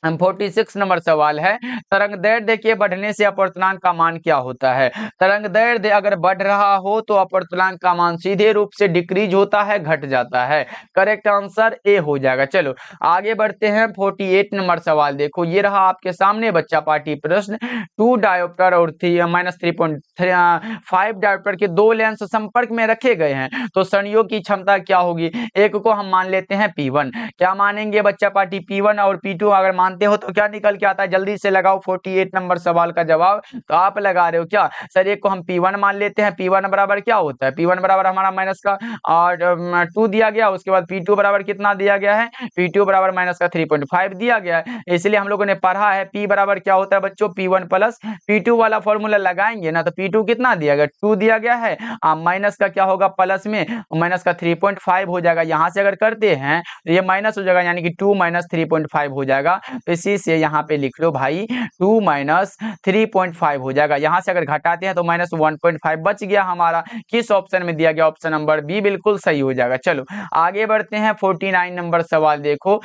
46 नंबर सवाल है। तरंग दैर्ध्य के बढ़ने से अपवर्तनांक का मान क्या होता है? तरंग दैर्ध्य अगर बढ़ रहा हो तो अपवर्तनांक का मान सीधे रूप से डिक्रीज होता है, घट जाता है। करेक्ट आंसर ए हो जाएगा। चलो आगे बढ़ते हैं। 48 नंबर सवाल देखो, ये रहा आपके सामने बच्चा पार्टी प्रश्न। 2 डायोप्टर और -3.5 डायोप्टर के दो लेंस संपर्क में रखे गए हैं, तो संयोग की क्षमता क्या होगी? एक को हम मान लेते हैं P1। क्या मानेंगे बच्चा पार्टी? P1 और P2 अगर मानते हो तो क्या निकल के आता है? जल्दी से लगाओ 48 नंबर सवाल का जवाब। तो आप लगा रहे हो क्या सर? एक को हम P1 मान लेते हैं। P1 बराबर क्या होता है? P1 बराबर हमारा माइनस का 2 दिया गया। उसके बाद P2 बराबर कितना दिया गया है? P2 बराबर माइनस का 3.5 दिया गया है। इसलिए हम लोगों ने पढ़ा है P बराबर क्या होता है बच्चों? P1 प्लस P2 वाला फॉर्मूला लगाएंगे ना, तो P2 कितना दिया गया? 2 दिया गया है। माइनस का क्या होगा? प्लस में माइनस का 3.5 हो जाएगा। यहां से अगर करते हैं तो ये माइनस हो जाएगा, यानी कि 2 - 3.5 हो जाएगा। तो इसी से यहाँ पे लिख लो भाई 2 माइनस 3.5 हो जाएगा। यहाँ से अगर घटाते हैं तो माइनस 1.5 बच गया हमारा। किस ऑप्शन में दिया गया? ऑप्शन नंबर बी बिल्कुल सही हो जाएगा। चलो आगे बढ़ते हैं। 49 नंबर सवाल देखो,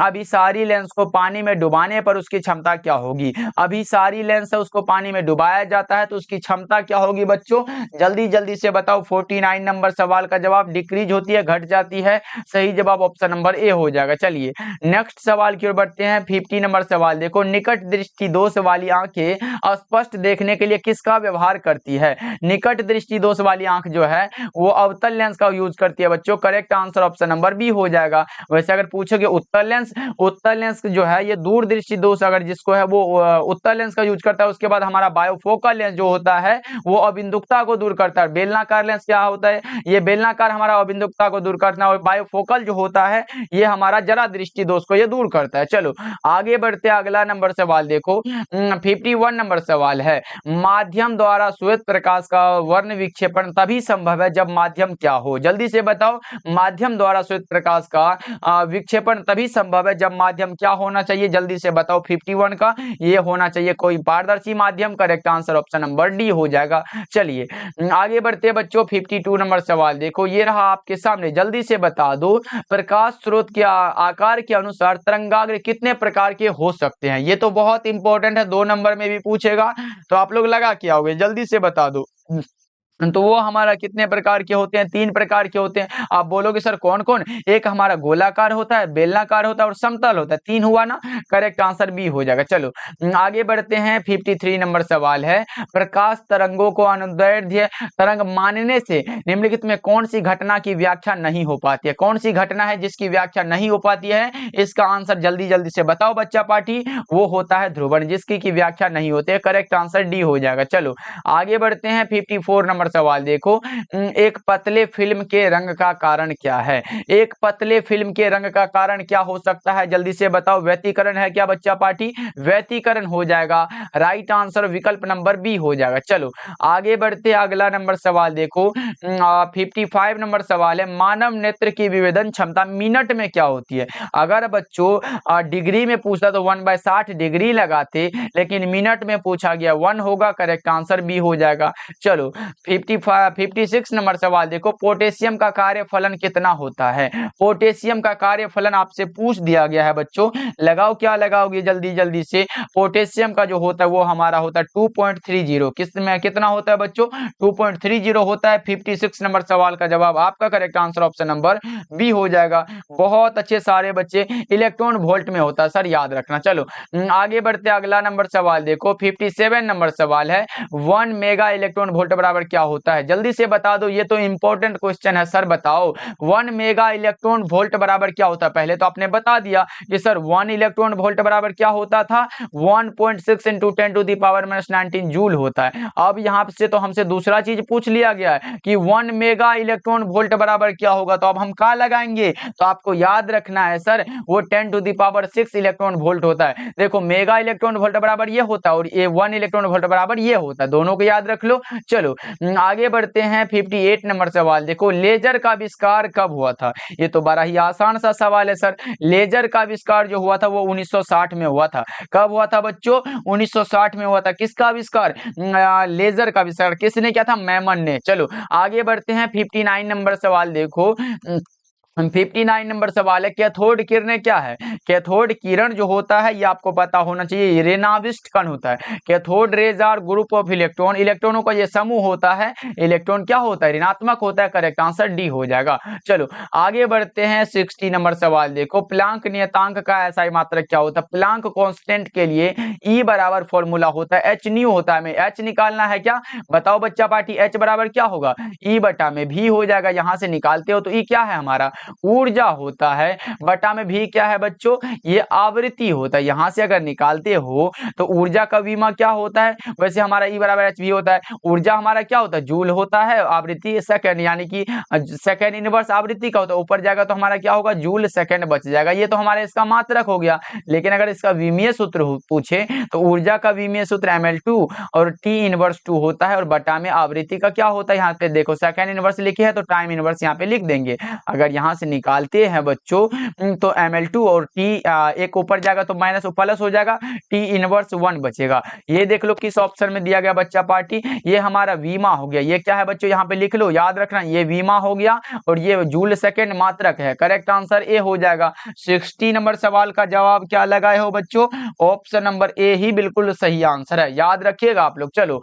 अभिसारी लेंस को पानी में डुबाने पर उसकी क्षमता क्या होगी? अभिसारी लेंस है उसको पानी में डुबाया जाता है तो उसकी क्षमता क्या होगी बच्चों? जल्दी जल्दी से बताओ। 49 नंबर सवाल का जवाब डिक्रीज होती है, घट जाती है। सही जवाब ऑप्शन नंबर ए हो जाएगा। चलिए नेक्स्ट सवाल की ओर बढ़ते हैं। 50 नंबर सवाल देखो, निकट दृष्टि दोष वाली आंखें स्पष्ट देखने के लिए किसका व्यवहार करती है? निकट दृष्टि दोष वाली आंख जो है वो अवतल लेंस का यूज करती है बच्चों। Correct answer option number B हो जाएगा। वैसे अगर पूछोगे उत्तल लेंस जो है ये दूर दृष्टि दोष अगर जिसको है वो उत्तल लेंस का यूज करता है। उसके बाद हमारा बायोफोकल लेंस जो होता है वो अबिंदुकता को दूर करता है। बेलनाकार लेंस क्या होता है? ये बेलनाकार हमारा अबिंदुकता को दूर करता है और बायोफोकल जो होता है ये हमारा जरा दृष्टि दोष को ये दूर करता है। चलो आगे बढ़ते हैं। अगला नंबर सवाल देखो, 51 नंबर सवाल है, माध्यम द्वारा श्वेत प्रकाश का वर्ण विक्षेपण तभी संभव है जब माध्यम क्या हो? जल्दी से बताओ। माध्यम द्वारा श्वेत प्रकाश का विक्षेपण तभी संभव है जब माध्यम क्या होना चाहिए? जल्दी से बताओ। 51 का ये होना चाहिए कोई पारदर्शी माध्यम। Correct answer option number D हो जाएगा। चलिए आगे बढ़ते हैं बच्चों। 52 नंबर सवाल देखो, ये रहा आपके सामने। जल्दी से बता दो, प्रकाश स्रोत के आकार के अनुसार तरंगाग्र कितने प्रकार के हो सकते हैं? ये तो बहुत इंपॉर्टेंट है, 2 नंबर में भी पूछेगा तो आप लोग लगा के आओगे। जल्दी से बता दो। तो वो हमारा कितने प्रकार के होते हैं? 3 प्रकार के होते हैं। आप बोलोगे सर कौन कौन? एक हमारा गोलाकार होता है, बेलनाकार होता है और समतल होता है। 3 हुआ ना? करेक्ट आंसर बी हो जाएगा। चलो आगे बढ़ते हैं। 53 नंबर सवाल है, प्रकाश तरंगों को अनुदैर्ध्य तरंग मानने से निम्नलिखित में कौन सी घटना की व्याख्या नहीं हो पाती है? कौन सी घटना है जिसकी व्याख्या नहीं हो पाती है? इसका आंसर जल्दी जल्दी से बताओ बच्चा पार्टी। वो होता है ध्रुवण, जिसकी व्याख्या नहीं होती है। करेक्ट आंसर डी हो जाएगा। चलो आगे बढ़ते हैं। 54 नंबर सवाल देखो, एक पतले फिल्म के रंग का कारण क्या है? एक पतले फिल्म के रंग का कारण क्या हो सकता है? जल्दी से बताओ। व्यतिकरण है क्या बच्चा पार्टी? व्यतिकरण हो जाएगा। राइट आंसर विकल्प नंबर बी हो जाएगा। चलो आगे बढ़ते हैं। अगला नंबर सवाल देखो, 55 नंबर सवाल है, मानव नेत्र की विभेदन क्षमता मिनट में क्या होती है? अगर बच्चों डिग्री में पूछता तो 1/60 डिग्री लगाते, लेकिन मिनट में पूछा गया 1 होगा। करेक्ट आंसर बी हो जाएगा। चलो 56 नंबर सवाल देखो, पोटेशियम का कार्यफलन कितना होता है? पोटेशियम का कार्यफलन आपसे पूछ दिया गया है बच्चों। लगाओ, क्या लगाओगे जल्दी जल्दी से। पोटेशियम का जो होता है वो हमारा होता है 2.30। किसमें कितना होता है बच्चों? 2.30 होता है। 56 नंबर सवाल का जवाब आपका correct answer option number B हो जाएगा। बहुत अच्छे सारे बच्चे, इलेक्ट्रॉन वोल्ट में होता है सर, याद रखना। चलो आगे बढ़ते। अगला नंबर सवाल देखो, 57 नंबर सवाल है, 1 मेगा इलेक्ट्रॉन वोल्ट बराबर क्या होता है? जल्दी से बता दो। ये तो इंपॉर्टेंट क्वेश्चन है सर, बताओ 1 मेगा इलेक्ट्रॉन वोल्ट बराबर क्या होता है? पहले तो आपने बता दिया कि सर 1 इलेक्ट्रॉन वोल्ट बराबर क्या होता था? 1.6 × 10⁻⁹ जूल होता है। अब यहाँ से तो हमसे दूसरा चीज पूछ लिया गया है कि 1 मेगा इलेक्ट्रॉन वोल्ट बराबर क्या होगा, तो अब हम क्या लगाएंगे? तो आपको याद रखना है सर वो 10⁻6 इलेक्ट्रॉन वोल्ट होता है। देखो मेगा इलेक्ट्रॉन वोल्ट बराबर ये होता है और ये 1 इलेक्ट्रॉन वोल्ट बराबर ये होता है, दोनों को याद रख लो। चलो आगे बढ़ते हैं। 58 नंबर सवाल देखो, लेजर का आविष्कार कब हुआ था? ये तो बड़ा ही आसान सा सवाल है सर। लेजर का आविष्कार जो हुआ था वो 1960 में हुआ था। कब हुआ था बच्चों? 1960 में हुआ था। किसका आविष्कार? लेजर का आविष्कार किसने किया था? मैमन ने। चलो आगे बढ़ते हैं। 59 नंबर सवाल देखो, 59 नंबर सवाल है, कैथोड किरणें क्या है? कैथोड किरण जो होता है ये आपको पता होना चाहिए, रेनाविस्ट कण होता है। Cathode rays are group of electron, इलेक्ट्रॉनों का ये समूह होता है। इलेक्ट्रॉन क्या होता है? ऋणात्मक होता है। करेक्ट आंसर डी हो जाएगा। चलो आगे बढ़ते हैं। 60 नंबर सवाल देखो, प्लांक नियतांक का SI मात्रक क्या होता है? प्लांक कांस्टेंट के लिए E बराबर फॉर्मूला होता है H न्यू होता है। हमें H निकालना है क्या? बताओ बच्चा पार्टी। H बराबर क्या होगा? E बटा में V हो जाएगा। यहां से निकालते हो तो E क्या है हमारा? ऊर्जा होता है। बटा में भी क्या है बच्चों? ये आवृत्ति होता है। यहां से अगर निकालते हो तो ऊर्जा का विमा क्या होता है? वैसे हमारा E बराबर HV होता है। ऊर्जा हमारा क्या होता है? जूल होता है। आवृत्ति सेकंड, यानी कि सेकंड इनवर्स आवृत्ति का होता है। ऊपर जाएगा तो हमारा क्या होगा? जूल सेकंड बच जाएगा। ये तो हमारे इसका मात्रक हो गया। लेकिन अगर इसका विमीय सूत्र पूछे तो ऊर्जा का विमीय सूत्र ml2 और T इनवर्स 2 होता है और बटा में आवृत्ति का क्या होता है, यहाँ पे देखो सेकंड इनवर्स लिखे है तो टाइम इनवर्स यहाँ पे लिख देंगे। अगर यहाँ से निकालते हैं बच्चों तो ml2 और T एक ऊपर जाएगा तो माइनस प्लस हो जाएगा, T इनवर्स 1 बचेगा। ये देख लो किस ऑप्शन में दिया गया बच्चा पार्टी, ये हमारा वीमा हो गया। ये क्या है बच्चों, यहाँ पे लिख लो, याद रखना, ये वीमा हो गया और ये जूल सेकंड मात्रक है। करेक्ट आंसर ए हो जाएगा। 60 नंबर सवाल का जवाब क्या लगाए हो बच्चों, ऑप्शन नंबर ए ही बिल्कुल सही आंसर है, याद रखिएगा आप लोग। चलो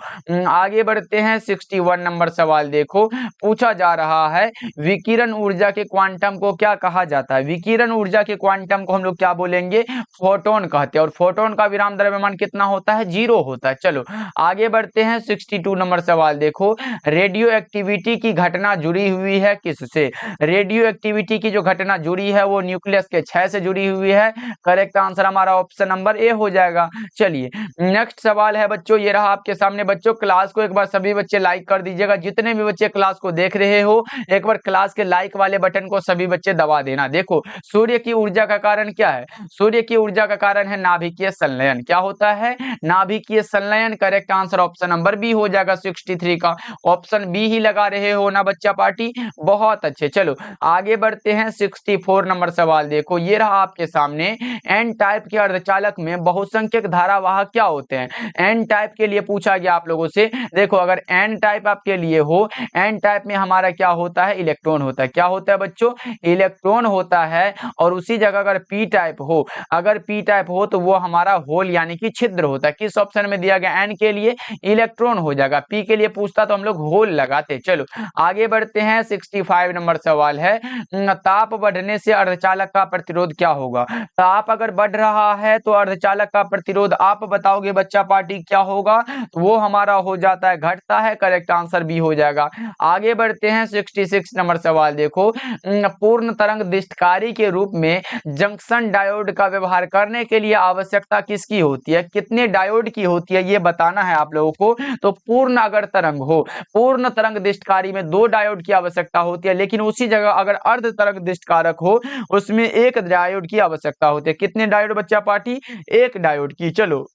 आगे बढ़ते हैं। 61 नंबर सवाल देखो, पूछा जा रहा है विकिरण ऊर्जा के क्वांटम को क्या कहा जाता है। विकिरण ऊर्जा के क्वांटम को हम लोग क्या बोलेंगे, फोटोन कहते हैं। और फोटोन का विराम द्रव्यमान कितना होता है, 0 होता है। चलो आगे बढ़ते हैं। 62 नंबर सवाल देखो, रेडियो एक्टिविटी की घटना जुड़ी हुई है किससे। रेडियो एक्टिविटी की जो घटना जुड़ी है वो न्यूक्लियस के क्षय से जुड़ी हुई है। करेक्ट आंसर हमारा ऑप्शन नंबर ए हो जाएगा। चलिए नेक्स्ट सवाल है बच्चों, ये रहा आपके सामने। बच्चों क्लास को एक बार सभी बच्चे लाइक कर दीजिएगा, जितने भी बच्चे क्लास को देख रहे हो एक बार क्लास के लाइक वाले बटन को सभी बच्चे दबा देना। देखो सूर्य की ऊर्जा का कारण क्या है, सूर्य की ऊर्जा का कारण है नाभिकीय संलयन। क्या होता है, नाभिकीय संलयन। Correct answer option number B हो जाएगा। 63 का ऑप्शन बी ही लगा रहे हो ना बच्चा पार्टी, बहुत अच्छे। चलो आगे बढ़ते हैं। 64 नंबर सवाल देखो, ये रहा आपके सामने। एन टाइप के अर्धचालक में बहुसंख्यक धारावाहक क्या होते हैं। एन टाइप के लिए पूछा गया आप लोगों से। देखो अगर एन टाइप आपके लिए हो, एन टाइप में हमारा क्या होता है, इलेक्ट्रॉन होता है। क्या होता है बच्चों, इलेक्ट्रॉन होता है। और उसी जगह अगर पी टाइप हो, अगर पी टाइप हो तो वो हमारा होल यानी कि छिद्र होता है। किस ऑप्शन में दिया गया, एन के लिए इलेक्ट्रॉन हो जाएगा, पी के लिए पूछता तो हम लोग होल लगाते। चलो आगे बढ़ते हैं। 65 नंबर सवाल है, ताप बढ़ने से अर्धचालक का प्रतिरोध क्या होगा। ताप अगर बढ़ रहा है तो अर्धचालक का प्रतिरोध आप बताओगे बच्चा पार्टी क्या होगा, तो वो हमारा हो जाता है, घटता है। करेक्ट आंसर बी हो जाएगा। आगे बढ़ते हैं। 66 नंबर सवाल देखो, पूर्ण तरंग दिष्टकारी के रूप में जंक्शन डायोड का व्यवहार करने के लिए आवश्यकता किसकी होती है, कितने डायोड की होती है ये बताना है आप लोगों को। तो पूर्ण अगर तरंग हो, पूर्ण तरंग दिष्टकारी में 2 डायोड की आवश्यकता होती है, लेकिन उसी जगह अगर अर्ध तरंग दिष्टकारक हो उसमें 1 डायोड की आवश्यकता होती है। कितने डायोड बच्चा पार्टी, 1 डायोड की। चलो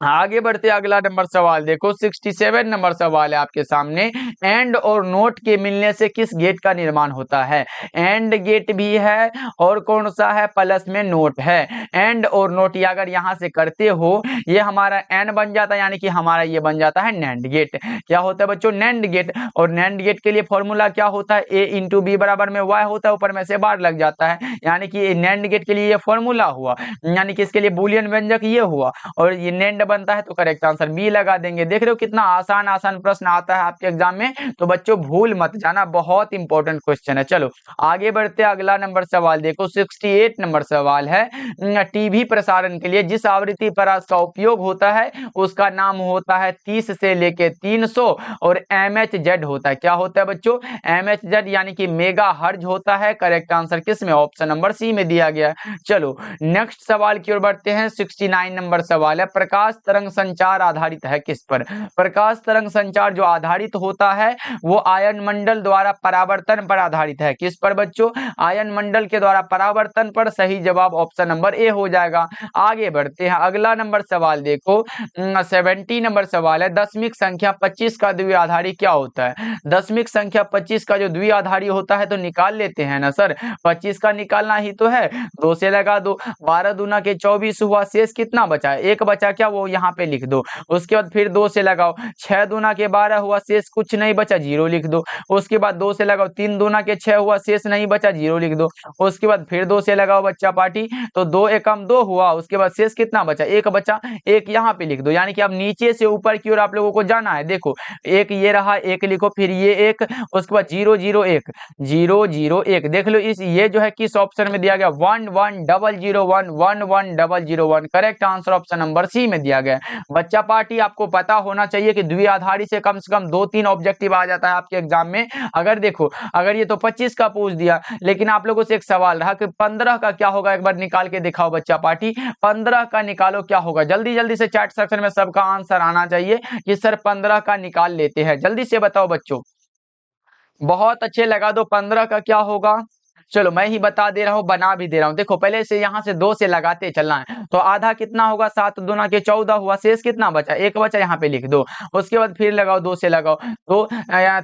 आगे बढ़ते अगला नंबर सवाल देखो। 67 नंबर सवाल है आपके सामने, एंड और नोट के मिलने से किस गेट का निर्माण होता है। एंड गेट भी है और कौन सा है, प्लस में नोट है। एंड और नोट ये अगर यहाँ से करते हो ये हमारा एन बन जाता है, यानी कि हमारा ये बन जाता है नैंड गेट। क्या होता है बच्चों, नैंड गेट। और नैंड गेट के लिए फॉर्मूला क्या होता है, ए इंटू बी बराबर में वाई होता है, ऊपर में से बार लग जाता है, यानी कि नैंड गेट के लिए ये फॉर्मूला हुआ, यानी कि इसके लिए बूलियन व्यंजक ये हुआ और ये नैंड बनता है। तो करेक्ट आंसर बी लगा देंगे। देख रहे हो कितना आसान आसान प्रश्न आता है आपके एग्जाम में, तो बच्चों भूल मत जाना, बहुत इंपॉर्टेंट क्वेश्चन है। चलो आगे बढ़ते अगला नंबर सवाल देखो। 68 नंबर सवाल है, टीवी प्रसारण के लिए जिस आवृत्ति परास का उपयोग होता है उसका नाम होता है 30 से लेके 300 और MHz होता है। क्या होता है बच्चों, MHz यानी कि मेगा हर्ज होता है। करेक्ट आंसर किस में, ऑप्शन नंबर सी में दिया गया है। चलो नेक्स्ट सवाल की ओर बढ़ते हैं। 69 नंबर सवाल है, प्रकाश तरंग संचार आधारित है किस पर। प्रकाश तरंग संचार जो आधारित होता है वो आयन मंडल द्वारा परावर्तन पर आधारित है। किस पर बच्चों, आयन मंडल के द्वारा परावर्तन पर। सही जवाब ऑप्शन नंबर ए हो जाएगा। आगे बढ़ते हैं अगला नंबर सवाल देखो। 70 नंबर सवाल है, दशमिक संख्या 25 का द्विआधारी क्या होता है। दशमिक संख्या 25 का जो द्विआधारी होता है तो निकाल लेते हैं ना सर, 25 का निकालना ही तो है, 2 से लगा दो, 12 दूना के 24 हुआ, शेष कितना बचा है, 1 बचा, क्या वो यहाँ पे लिख दो। उसके बाद फिर 2 से लगाओ, 6 दूना के 12 हुआ, शेष कुछ नहीं बचा, 0 लिख दो। उसके बाद 2 से लगाओ, 3 दूना के 6 हुआ, शेष नहीं बचा, 0 लिख दो। उसके बाद फिर 2 से लगाओ बच्चा पार्टी, तो 2 एकम 2 हुआ, उसके बाद शेष कितना बचा, 1 बचा, 1 यहाँ पे लिख दो। यानी कि अब नीचे से ऊपर की ओर आप लोगों को जाना है। देखो 1 ये रहा, 1 लिखो, फिर ये 1, उसके बाद 0 0 1 0 0 1। देख लो इस ये जो है किस ऑप्शन में दिया गया, 1 1 0 0 1 1 1 0 0 1। Correct answer option number C में दिया गया। बच्चा पार्टी आपको पता होना चाहिए कि द्विआधारी से कम 2-3 ऑब्जेक्टिव आ जाता है आपके एग्जाम में। अगर देखो अगर ये तो 25 का पूछ दिया, लेकिन आप लोगों से एक सवाल रहा कि 15 का क्या होगा, एक बार निकाल के दिखाओ बच्चा पार्टी, 15 का निकालो क्या होगा। जल्दी जल्दी से चैट सेक्शन में सबका आंसर आना चाहिए कि सर 15 का निकाल लेते हैं, जल्दी से बताओ बच्चों, बहुत अच्छे लगा दो। 15 का क्या होगा, चलो मैं ही बता दे रहा हूँ, बना भी दे रहा हूँ। देखो पहले से यहाँ से 2 से लगाते चलना है, तो आधा कितना होगा, 7 दूना के 14 हुआ, शेष कितना बचा, 1 बचा, यहाँ पे लिख दो। उसके बाद फिर लगाओ, 2 से लगाओ, तो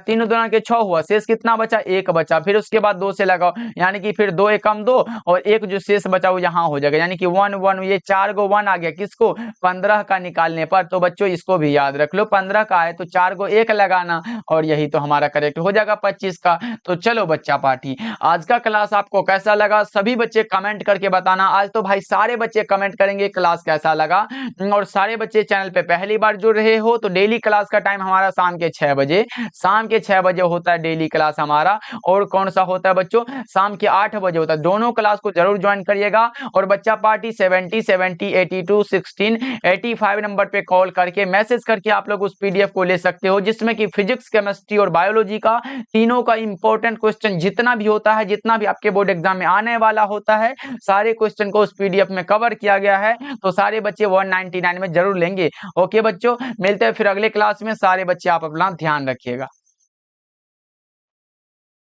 3 दूना के 6 हुआ, शेष कितना बचा, 1 बचा। फिर उसके बाद 2 से लगाओ, यानी कि फिर 2 एकम 2 और 1 जो शेष बचा वो यहाँ हो जाएगा, यानी कि 1 1, ये 4 गो 1 आ गया किसको, 15 का निकालने पर। तो बच्चों इसको भी याद रख लो, 15 का है तो 4 को 1 लगाना, और यही तो हमारा करेक्ट हो जाएगा 25 का। तो चलो बच्चा पार्टी, आज का क्लास आपको कैसा लगा सभी बच्चे कमेंट करके बताना। आज तो भाई सारे बच्चे कमेंट करेंगे क्लास कैसा लगा, और सारे बच्चे चैनल पे पहली बार जुड़ रहे हो तो डेली क्लास का टाइम हमारा शाम के 6 बजे, शाम के 6 बजे होता है डेली क्लास हमारा। और कौन सा होता है बच्चों, शाम के 8 बजे होता है। दोनों क्लास को जरूर ज्वाइन करिएगा। और बच्चा पार्टी 70 70 82 16 85 नंबर पे कॉल करके मैसेज करके आप लोग उस पीडीएफ को ले सकते हो, जिसमें कि फिजिक्स, केमिस्ट्री और बायोलॉजी का तीनों का इंपॉर्टेंट क्वेश्चन जितना भी होता है, जितना भी आपके बोर्ड एग्जाम में आने वाला होता है, सारे क्वेश्चन को उस पीडीएफ में कवर किया गया है। तो सारे बच्चे 199 में जरूर लेंगे। ओके बच्चों, मिलते हैं फिर अगले क्लास में। सारे बच्चे आप अपना ध्यान रखिएगा।